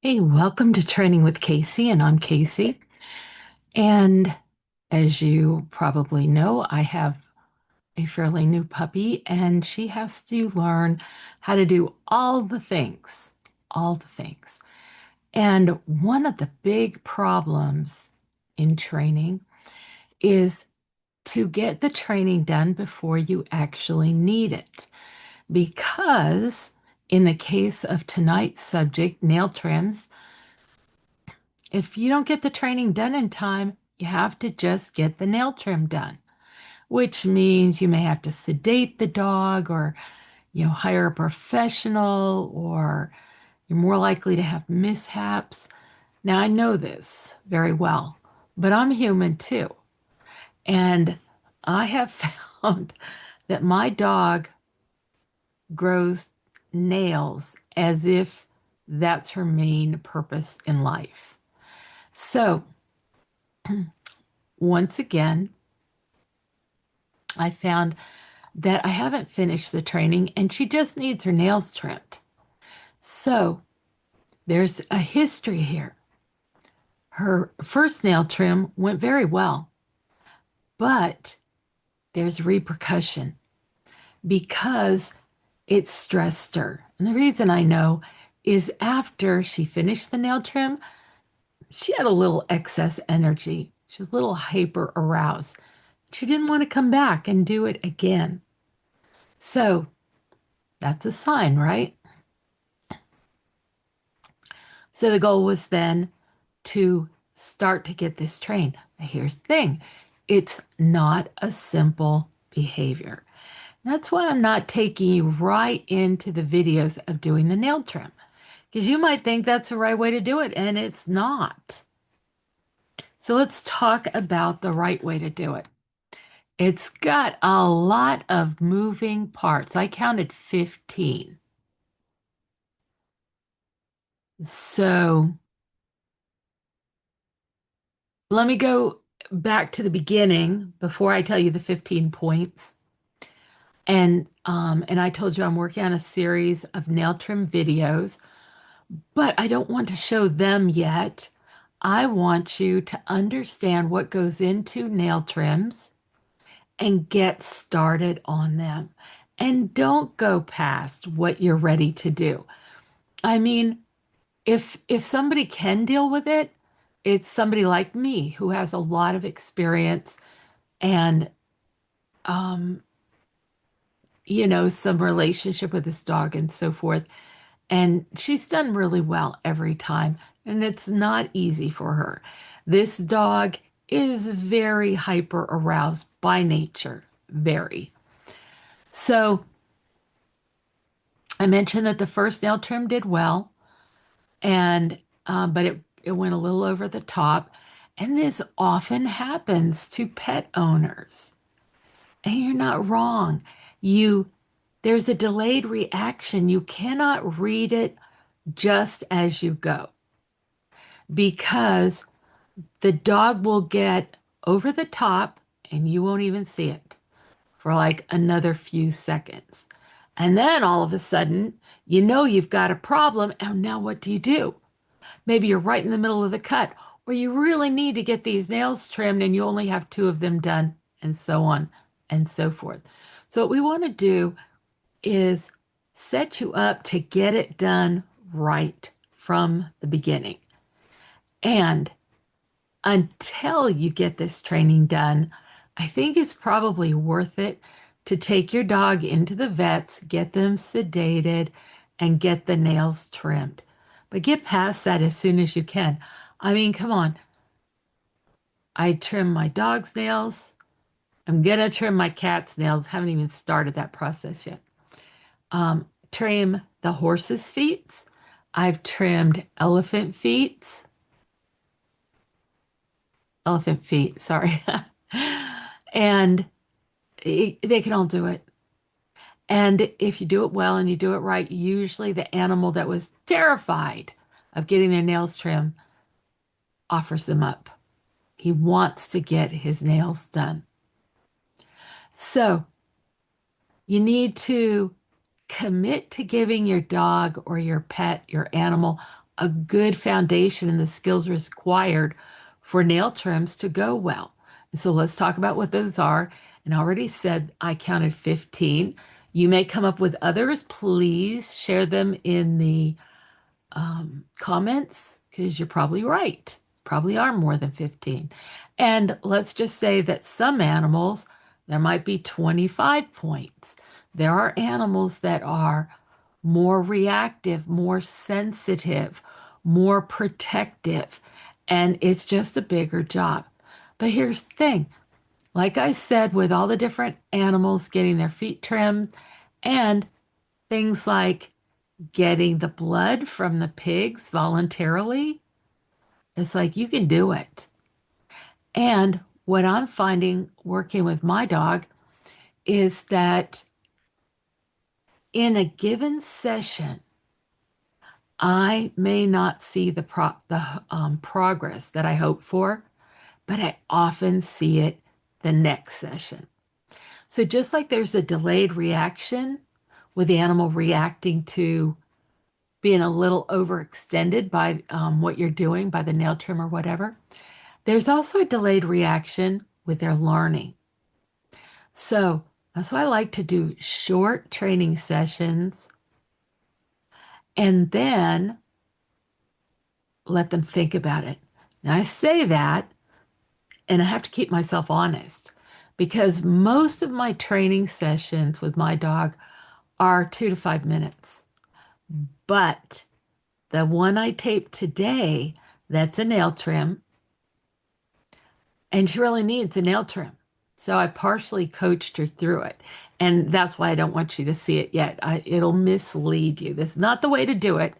Hey, welcome to Training with Kayce, and I'm Kayce. And as you probably know, I have a fairly new puppy, and she has to learn how to do all the things, all the things. And one of the big problems in training is to get the training done before you actually need it. Because in the case of tonight's subject, nail trims, if you don't get the training done in time, you have to just get the nail trim done, which means you may have to sedate the dog or, hire a professional, or you're more likely to have mishaps. Now, I know this very well, but I'm human too. And I have found that my dog grows nails as if that's her main purpose in life. So, once again, I found that I haven't finished the training and she just needs her nails trimmed. So there's a history here. Her first nail trim went very well, but there's repercussion because it stressed her. And the reason I know is after she finished the nail trim, she had a little excess energy. She was a little hyper aroused. She didn't want to come back and do it again. So that's a sign, right? So the goal was then to start to get this trained. But here's the thing, it's not a simple behavior. That's why I'm not taking you right into the videos of doing the nail trim, because you might think that's the right way to do it, and it's not. So let's talk about the right way to do it. It's got a lot of moving parts. I counted 15. So let me go back to the beginning before I tell you the 15 points. And I told you I'm working on a series of nail trim videos, but I don't want to show them yet. I want you to understand what goes into nail trims and get started on them. And don't go past what you're ready to do. I mean, if somebody can deal with it, it's somebody like me who has a lot of experience and um, some relationship with this dog and so forth. And she's done really well every time. And it's not easy for her. This dog is very hyper aroused by nature, very. So I mentioned that the first nail trim did well, and but it went a little over the top. And this often happens to pet owners. And you're not wrong. You There's a delayed reaction. You cannot read it just as you go because the dog will get over the top and you won't even see it for like another few seconds. And then all of a sudden, you've got a problem. And now what do? Maybe you're right in the middle of the cut, or you really need to get these nails trimmed and you only have two of them done, and so on and so forth. So, what we want to do is set you up to get it done right from the beginning. And until you get this training done, I think it's probably worth it to take your dog into the vets, get them sedated, and get the nails trimmed. But get past that as soon as you can. I mean, come on. I trim my dog's nails. I'm gonna trim my cat's nails. Haven't even started that process yet. Trim the horse's feet. I've trimmed elephant feet, sorry. And they can all do it. And if you do it well and you do it right, usually the animal that was terrified of getting their nails trimmed offers them up. He wants to get his nails done. So you need to commit to giving your dog or your pet, your animal, a good foundation and the skills required for nail trims to go well. And so let's talk about what those are. And I already said I counted 15. You may come up with others. Please share them in the comments because you're probably right. Probably are more than 15. And let's just say that some animals, there might be 25 points. There are animals that are more reactive, more sensitive, more protective, and it's just a bigger job. But here's the thing, like I said, with all the different animals getting their feet trimmed and things like getting the blood from the pigs voluntarily, it's like you can do it. And what I'm finding working with my dog is that in a given session, I may not see the progress that I hope for, but I often see it the next session. So just like there's a delayed reaction with the animal reacting to being a little overextended by what you're doing by the nail trim or whatever, there's also a delayed reaction with their learning. So that's why I like to do short training sessions and then let them think about it. Now, I say that, and I have to keep myself honest because most of my training sessions with my dog are 2 to 5 minutes. But the one I taped today, that's a nail trim, and she really needs a nail trim. So I partially coached her through it. And that's why I don't want you to see it yet. It'll mislead you. This is not the way to do it.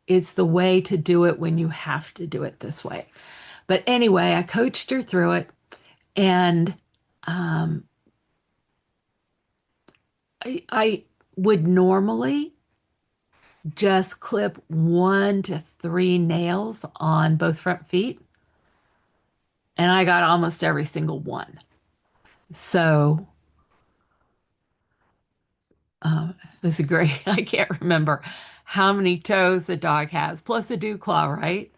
It's the way to do it when you have to do it this way. But anyway, I coached her through it. And um, I would normally just clip 1 to 3 nails on both front feet. And I got almost every single one. So this is great. I can't remember how many toes a dog has, plus a dew claw, right?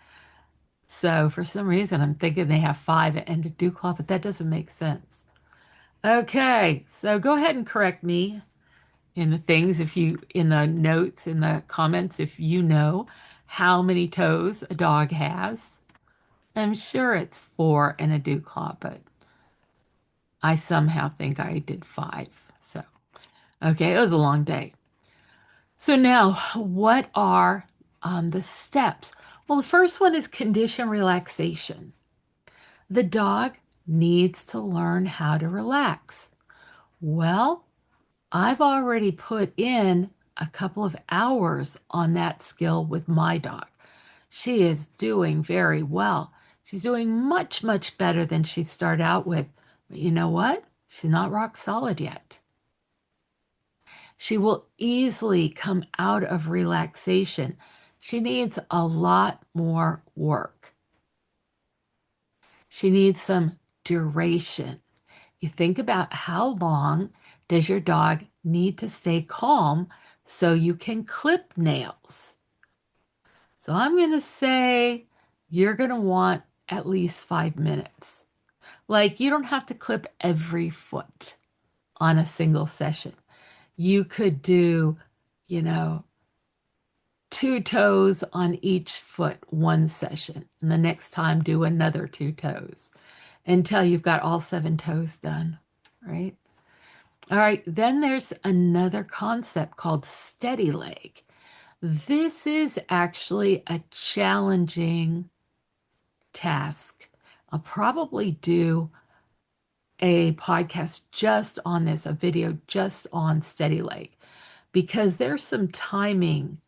So for some reason, I'm thinking they have 5 and a dew claw, but that doesn't make sense. Okay, so go ahead and correct me in the things if you, in the notes, in the comments, if you know how many toes a dog has. I'm sure it's 4 and a dew claw, but I somehow think I did 5. So, okay, it was a long day. So now, what are the steps? Well, the first one is condition relaxation. The dog needs to learn how to relax. Well, I've already put in a couple of hours on that skill with my dog. She is doing very well. She's doing much, much better than she started out with. But you know what? She's not rock solid yet. She will easily come out of relaxation. She needs a lot more work. She needs some duration. You think about how long does your dog need to stay calm so you can clip nails. So I'm going to say you're going to want at least 5 minutes. Like you don't have to clip every foot on a single session. You could do, you know, 2 toes on each foot one session, and the next time do another 2 toes until you've got all 7 toes done, right? All right, then there's another concept called steady leg. This is actually a challenging task. I'll probably do a podcast just on this, a video just on steady leg, because there's some timing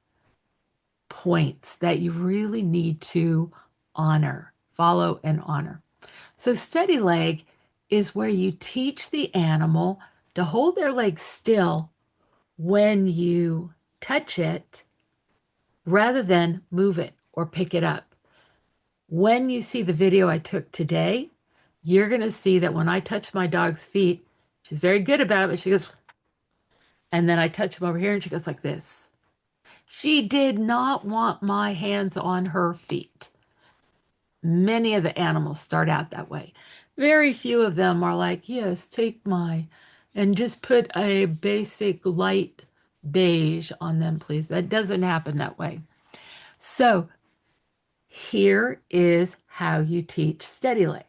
points that you really need to honor, follow and honor. So steady leg is where you teach the animal to hold their leg still when you touch it rather than move it or pick it up. When you see the video I took today, you're going to see that when I touch my dog's feet, she's very good about it, but she goes, and then I touch him over here and she goes like this. She did not want my hands on her feet. Many of the animals start out that way. Very few of them are like, yes, take my, and just put a basic light beige on them, please. That doesn't happen that way. So here is how you teach steady leg.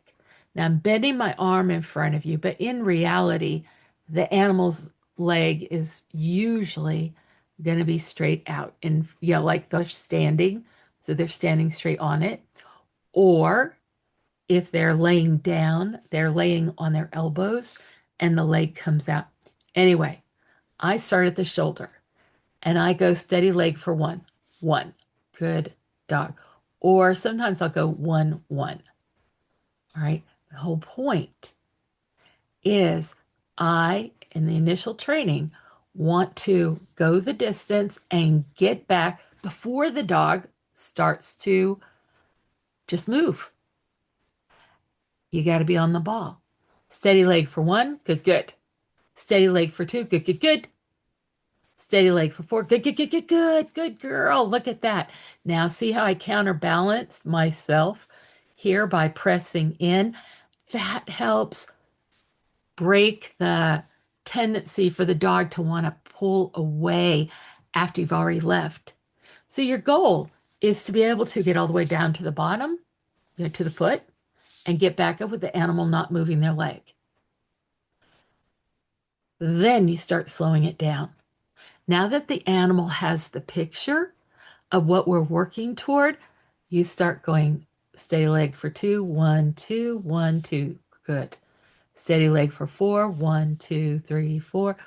Now I'm bending my arm in front of you, but in reality, the animal's leg is usually going to be straight out and, like they're standing. So they're standing straight on it. Or if they're laying down, they're laying on their elbows and the leg comes out. Anyway, I start at the shoulder and I go steady leg for one. One. Good dog. Or sometimes I'll go 1, 1. All right. The whole point is in the initial training, want to go the distance and get back before the dog starts to just move. You got to be on the ball. Steady leg for 1, good, good. Steady leg for 2, good, good, good. Steady leg for 4, good, good, good, good, good, good girl. Look at that. Now see how I counterbalance myself here by pressing in? That helps break the tendency for the dog to want to pull away after you've already left. So your goal is to be able to get all the way down to the bottom, to the foot, and get back up with the animal not moving their leg. Then you start slowing it down. Now that the animal has the picture of what we're working toward, you start going steady leg for 2, 1, 2, 1, 2. Good. Steady leg for 4, 1, 2, 3, 4,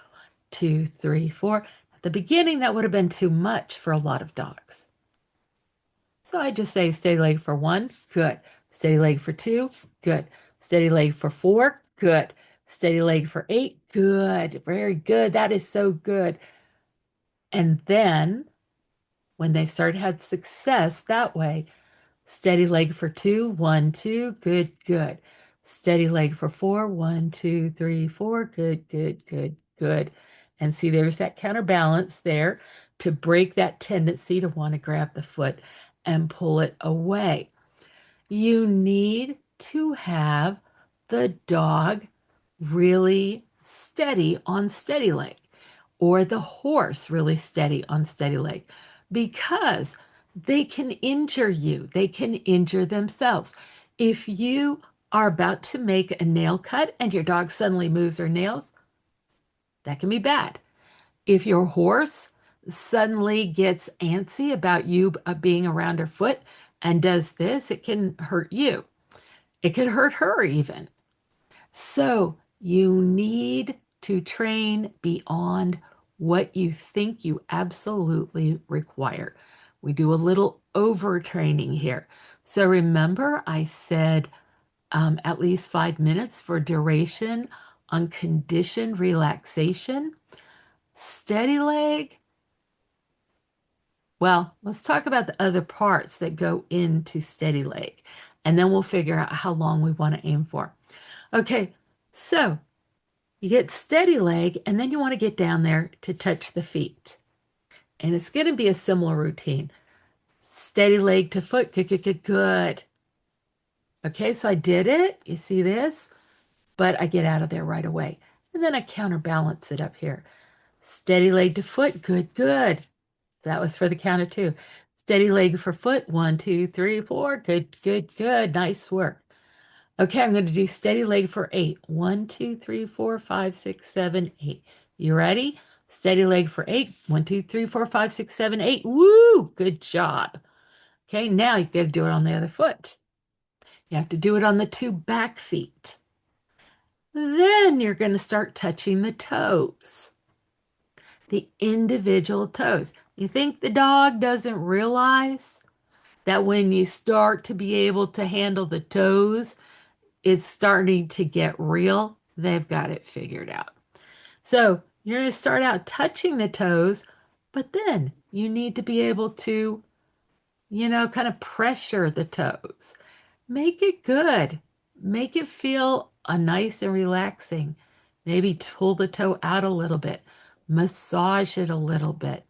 2, 3, 4. At the beginning, that would have been too much for a lot of dogs. So I just say steady leg for 1, good. Steady leg for 2, good. Steady leg for 4, good. Steady leg for 8, good. Very good. That is so good. And then when they start to have success that way, steady leg for 2, 1, 2, good, good. Steady leg for 4, 1, 2, 3, 4, good, good, good, good. And see, there's that counterbalance there to break that tendency to want to grab the foot and pull it away. You need to have the dog really steady on steady leg, or the horse really steady on steady leg, because they can injure you. They can injure themselves. If you are about to make a nail cut and your dog suddenly moves her nails, that can be bad. If your horse suddenly gets antsy about you being around her foot and does this, it can hurt you. It could hurt her even. So you need to train beyond what you think you absolutely require. We do a little overtraining here. So remember, I said at least 5 minutes for duration on conditioned relaxation. Steady leg. Well, let's talk about the other parts that go into steady leg, and then we'll figure out how long we want to aim for. Okay, so you get steady leg, and then you want to get down there to touch the feet. And it's going to be a similar routine. Steady leg to foot, good, good, good, good. Okay, so I did it. You see this? But I get out of there right away. And then I counterbalance it up here. Steady leg to foot, good, good. That was for the count of 2. Steady leg for foot, 1, 2, 3, 4. Good, good, good. Nice work. Okay, I'm going to do steady leg for 8. 1, 2, 3, 4, 5, 6, 7, 8. You ready? Steady leg for 8. 1, 2, 3, 4, 5, 6, 7, 8. Woo! Good job. Okay, now you got to do it on the other foot. You have to do it on the 2 back feet. Then you're going to start touching the toes, the individual toes. You think the dog doesn't realize that when you start to be able to handle the toes, it's starting to get real? They've got it figured out. So you're going to start out touching the toes, but then you need to be able to, kind of pressure the toes. Make it good. Make it feel nice and relaxing. Maybe pull the toe out a little bit. Massage it a little bit.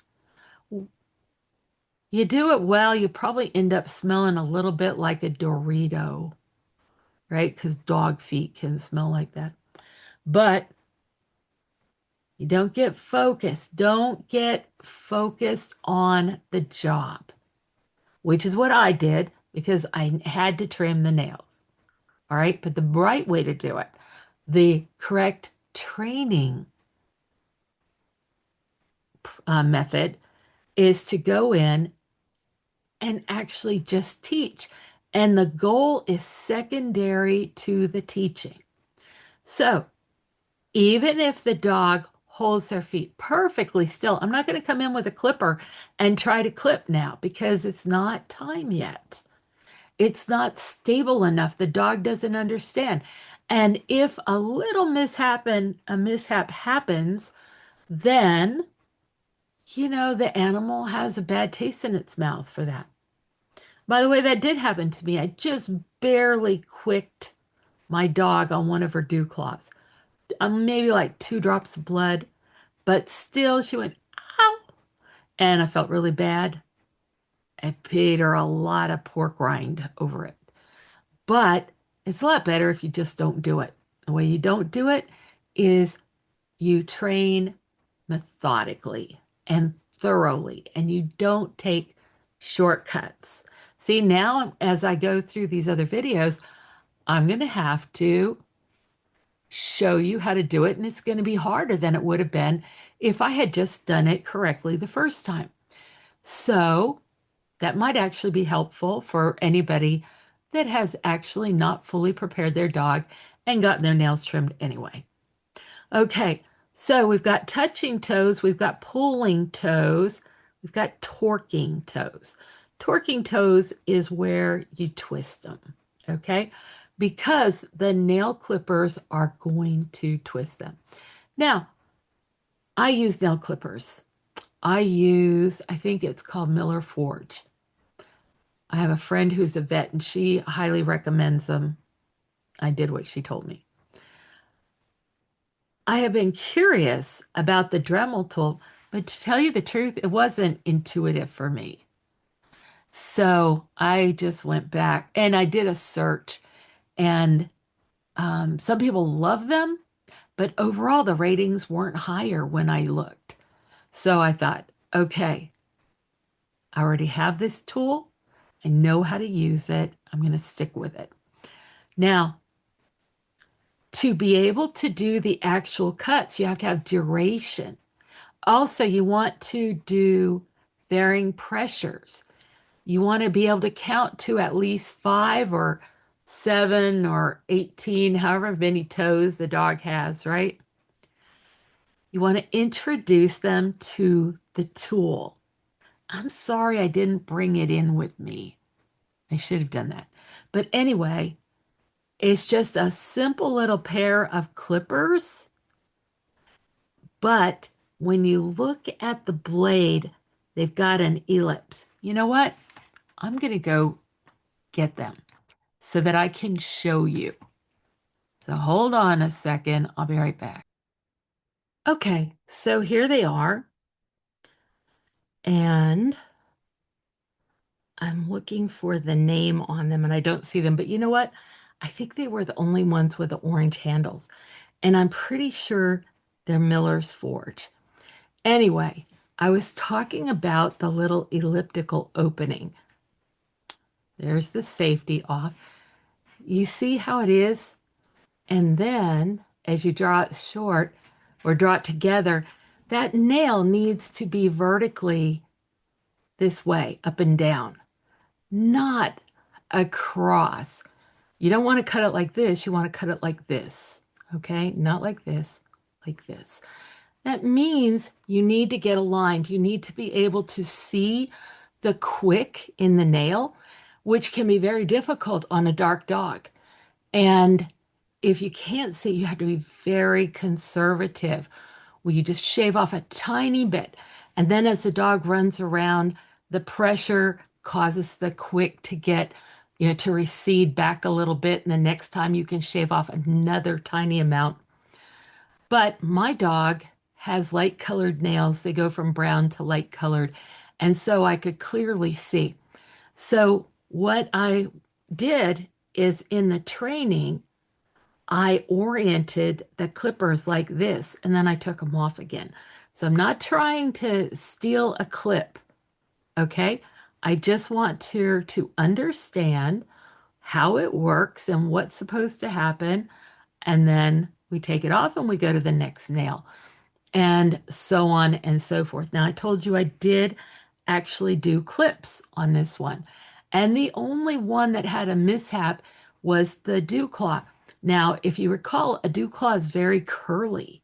You do it well, you probably end up smelling a little bit like a Dorito, right? Because dog feet can smell like that. But you don't get focused. Don't get focused on the job, which is what I did because I had to trim the nails. All right. But the right way to do it, the correct training method is to go in and actually just teach. And the goal is secondary to the teaching. So even if the dog holds their feet perfectly still, I'm not going to come in with a clipper and try to clip now because it's not time yet. It's not stable enough. The dog doesn't understand. And if a mishap happens, then, the animal has a bad taste in its mouth for that. By the way, that did happen to me. I just barely quicked my dog on one of her dew claws. Maybe like 2 drops of blood, but still she went, ow, and I felt really bad. I paid her a lot of pork rind over it. But it's a lot better if you just don't do it. The way you don't do it is you train methodically and thoroughly, and you don't take shortcuts. See, now as I go through these other videos, I'm going to have to show you how to do it, and it's going to be harder than it would have been if I had just done it correctly the first time. So that might actually be helpful for anybody that has actually not fully prepared their dog and gotten their nails trimmed anyway. Okay, so we've got touching toes, we've got pulling toes, we've got torquing toes. Torquing toes is where you twist them, okay? Because the nail clippers are going to twist them. Now, I use nail clippers. I think it's called Miller Forge. I have a friend who's a vet and she highly recommends them. I did what she told me. I have been curious about the Dremel tool, but to tell you the truth, it wasn't intuitive for me. So I just went back and I did a search, and some people love them, but overall the ratings weren't higher when I looked. So I thought, okay, I already have this tool. I know how to use it. I'm going to stick with it. Now, to be able to do the actual cuts, you have to have duration. Also, you want to do varying pressures. You want to be able to count to at least 5 or 7 or 18, however many toes the dog has, right? You want to introduce them to the tool. I'm sorry I didn't bring it in with me. I should have done that. But anyway, it's just a simple little pair of clippers. But when you look at the blade, they've got an ellipse. You know what? I'm going to go get them so that I can show you. So hold on a second. I'll be right back. Okay, so here they are. And I'm looking for the name on them and I don't see them. But you know what? I think they were the only ones with the orange handles. And I'm pretty sure they're Miller's Forge. Anyway, I was talking about the little elliptical opening. There's the safety off. You see how it is? And then as you draw it short or draw it together, that nail needs to be vertically this way, up and down, not across. You don't want to cut it like this. You want to cut it like this. Okay? Not like this, like this. That means you need to get aligned. You need to be able to see the quick in the nail, which can be very difficult on a dark dog. And if you can't see, you have to be very conservative, where you just shave off a tiny bit. And then as the dog runs around, the pressure causes the quick to get, to recede back a little bit. And the next time you can shave off another tiny amount. But my dog has light colored nails. They go from brown to light colored. And so I could clearly see. So what I did is in the training, I oriented the clippers like this, and then I took them off again. So I'm not trying to steal a clip, okay? I just want to understand how it works and what's supposed to happen, and then we take it off and we go to the next nail, and so on and so forth. Now, I told you I did actually do clips on this one, and the only one that had a mishap was the dew claw. Now, if you recall, a dew claw is very curly,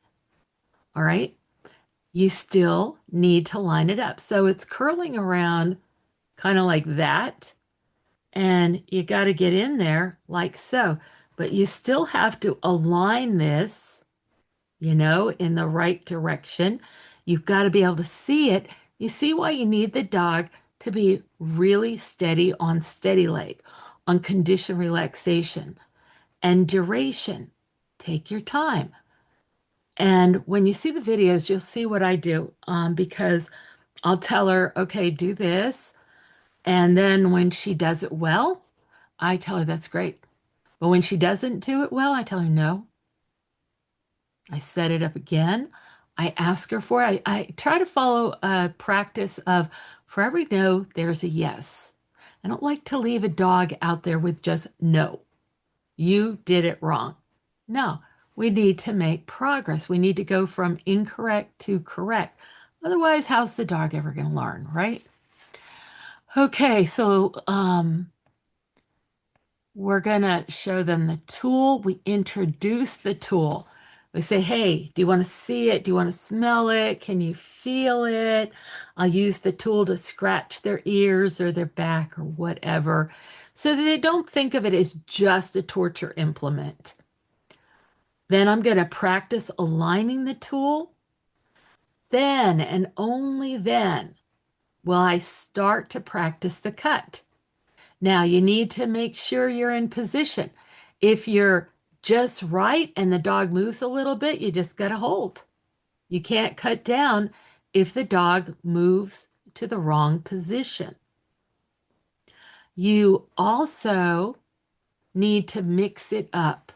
all right? You still need to line it up. So it's curling around kind of like that, and you got to get in there like so. But you still have to align this, in the right direction. You've got to be able to see it. You see why you need the dog to be really steady on steady leg, on condition relaxation and duration. Take your time. And when you see the videos, you'll see what I do because I'll tell her, okay, do this. And then when she does it well, I tell her that's great. But when she doesn't do it well, I tell her no. I set it up again. I ask her for it. I try to follow a practice of for every no, there's a yes. I don't like to leave a dog out there with just no. You did it wrong. No, we need to make progress. We need to go from incorrect to correct. Otherwise, how's the dog ever going to learn, right? Okay, so we're going to show them the tool. We introduce the tool. We say, hey, do you want to see it? Do you want to smell it? Can you feel it? I'll use the tool to scratch their ears or their back or whatever so that they don't think of it as just a torture implement. Then I'm going to practice aligning the tool. Then and only then will I start to practice the cut. Now you need to make sure you're in position. If you're just right and the dog moves a little bit, you just got to hold. You can't cut down if the dog moves to the wrong position. You also need to mix it up.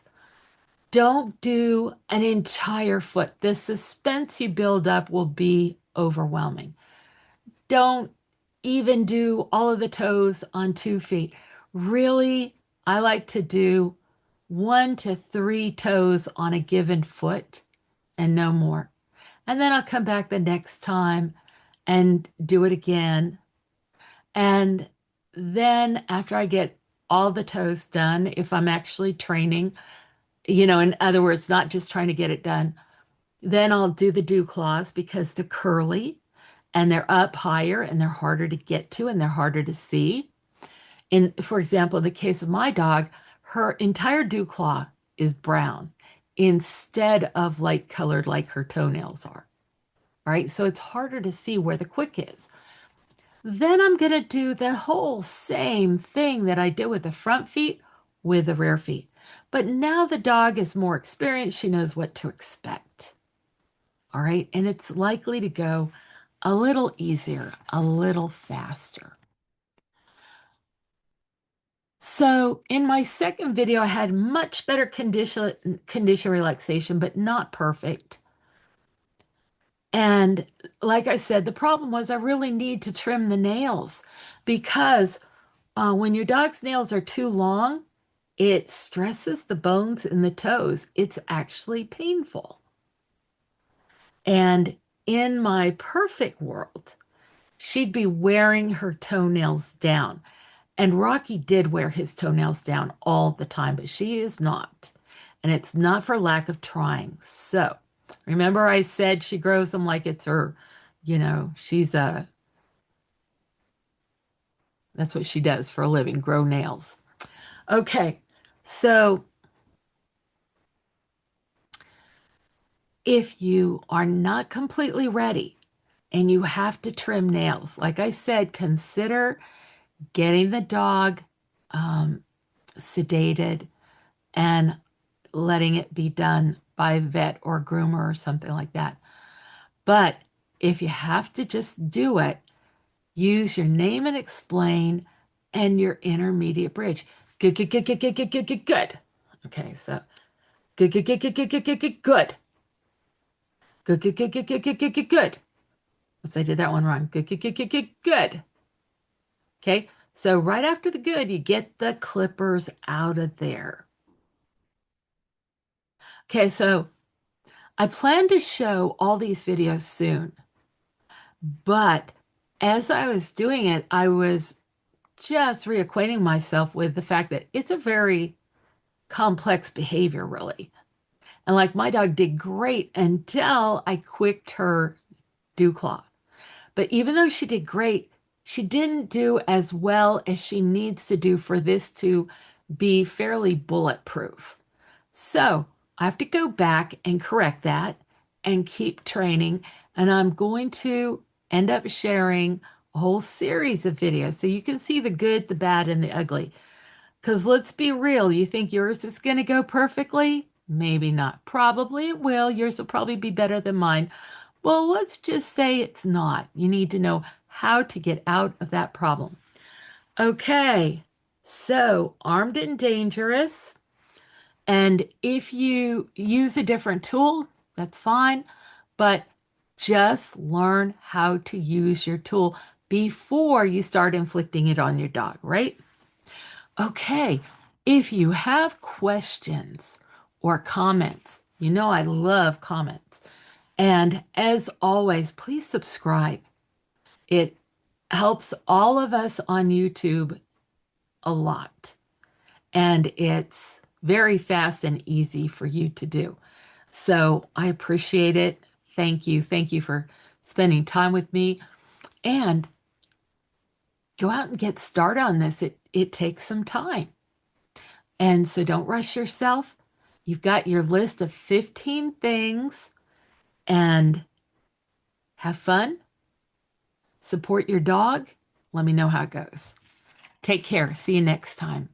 Don't do an entire foot. The suspense you build up will be overwhelming. Don't even do all of the toes on 2 feet. Really, I like to do 1 to 3 toes on a given foot and no more. And then I'll come back the next time and do it again. And then after I get all the toes done, if I'm actually training, in other words, not just trying to get it done, then I'll do the dew claws because they're curly and they're up higher and they're harder to get to and they're harder to see. For example, in the case of my dog, her entire dew claw is brown instead of light colored like her toenails are. All right, so it's harder to see where the quick is. Then I'm going to do the whole same thing that I did with the front feet with the rear feet. But now the dog is more experienced. She knows what to expect. All right. And it's likely to go a little easier, a little faster. So in my second video, I had much better condition relaxation, but not perfect. And like I said, the problem was I really need to trim the nails because when your dog's nails are too long, it stresses the bones in the toes. It's actually painful. And in my perfect world, she'd be wearing her toenails down. And Rocky did wear his toenails down all the time, but she is not. And it's not for lack of trying. So remember I said she grows them like it's her, that's what she does for a living, grow nails. Okay, so if you are not completely ready and you have to trim nails, like I said, consider getting the dog sedated and letting it be done by a vet or groomer or something like that. But if you have to just do it, use your name and explain and your intermediate bridge. Good, good, good, good, good, good, good, good, good. Okay, so good, good, good, good, good, good, good, good, good. Good, good, good, good, good, good, good, good, good. Oops, I did that one wrong. Good, good, good, good, good, good. Okay, so right after the good, you get the clippers out of there. Okay, so I plan to show all these videos soon, but as I was doing it, I was just reacquainting myself with the fact that it's a very complex behavior, really. And like my dog did great until I quicked her dew claw. But even though she did great, she didn't do as well as she needs to do for this to be fairly bulletproof. So I have to go back and correct that and keep training. And I'm going to end up sharing a whole series of videos so you can see the good, the bad, and the ugly. Because let's be real, you think yours is going to go perfectly? Maybe not. Probably it will. Yours will probably be better than mine. Well, let's just say it's not. You need to know how to get out of that problem. Okay, so armed and dangerous. And if you use a different tool, that's fine, but just learn how to use your tool before you start inflicting it on your dog, right? Okay, if you have questions or comments, you know I love comments. And as always, please subscribe. It helps all of us on YouTube a lot. And it's very fast and easy for you to do. So I appreciate it. Thank you. Thank you for spending time with me. And go out and get started on this. It takes some time. And so don't rush yourself. You've got your list of 15 things and have fun. Support your dog. Let me know how it goes. Take care. See you next time.